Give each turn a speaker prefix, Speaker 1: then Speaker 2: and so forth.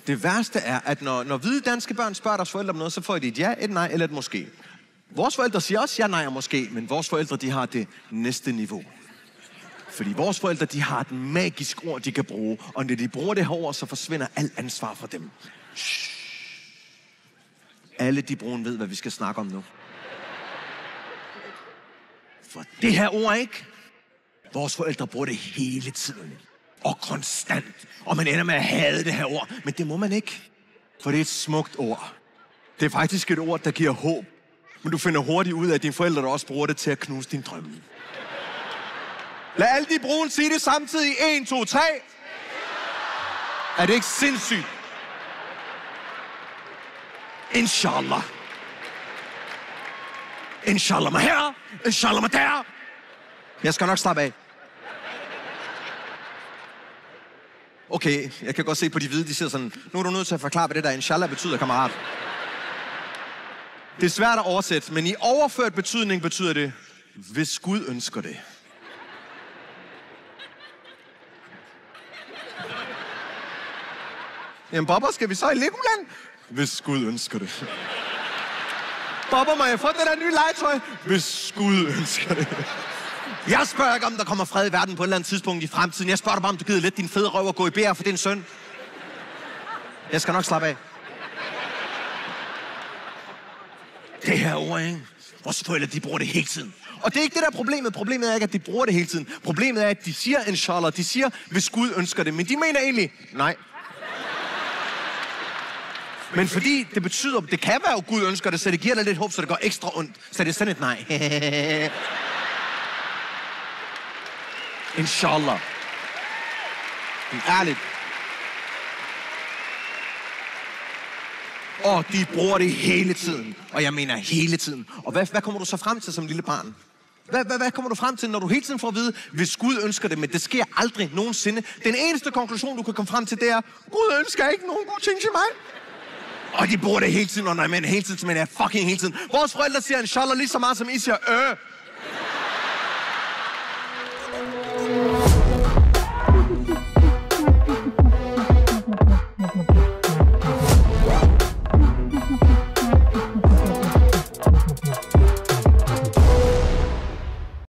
Speaker 1: Det værste er, at når hvide danske børn spørger deres forældre om noget, så får de et ja, et nej eller et måske. Vores forældre siger også ja, nej og måske, men vores forældre, de har det næste niveau. Fordi vores forældre, de har et magisk ord, de kan bruge, og når de bruger det her ord, så forsvinder alt ansvar for dem. Shh. Alle de brune ved, hvad vi skal snakke om nu. For det her ord, ikke? Vores forældre bruger det hele tiden. Og konstant. Og man ender med at hade det her ord. Men det må man ikke. For det er et smukt ord. Det er faktisk et ord, der giver håb. Men du finder hurtigt ud af, at dine forældre der også bruger det til at knuse din drømme. Lad alle de brune sige det samtidig. 1, 2, 3. Er det ikke sindssygt? Inshallah. Inshallah mig her. Inshallah mig der. Jeg skal nok slappe af. Okay, jeg kan godt se på de hvide, de siger sådan, nu er du nødt til at forklare, hvad det der inshallah betyder, kammerat. Det er svært at oversætte, men i overført betydning betyder det, hvis Gud ønsker det. Jamen, Bobber, skal vi så i Legoland? Hvis Gud ønsker det. Bobber, må jeg få det der nye legetøj? Hvis Gud ønsker det. Jeg spørger ikke, om der kommer fred i verden på et eller andet tidspunkt i fremtiden. Jeg spørger dig bare, om du gider lidt din fede røv og gå i bær for din søn. Jeg skal nok slappe af. Det her ord, ikke? Vores forældre, de bruger det hele tiden. Og det er ikke det der problemet. Problemet er ikke, at de bruger det hele tiden. Problemet er, at de siger inshallah. De siger, hvis Gud ønsker det. Men de mener egentlig, nej. Men fordi det betyder, det kan være, at Gud ønsker det, så det giver dig lidt håb, så det går ekstra ondt. Så det er sådan et nej. Inshallah. Ærligt. Og de bruger det hele tiden. Og jeg mener hele tiden. Og hvad kommer du så frem til som lille barn? Hvad kommer du frem til, når du hele tiden får at vide, hvis Gud ønsker det, men det sker aldrig nogensinde? Den eneste konklusion, du kan komme frem til, det er, Gud ønsker ikke nogen gode ting til mig. Og de bruger det hele tiden, og når jeg mener hele tiden, så mener jeg fucking hele tiden. Vores forældre siger inshallah lige så meget, som I siger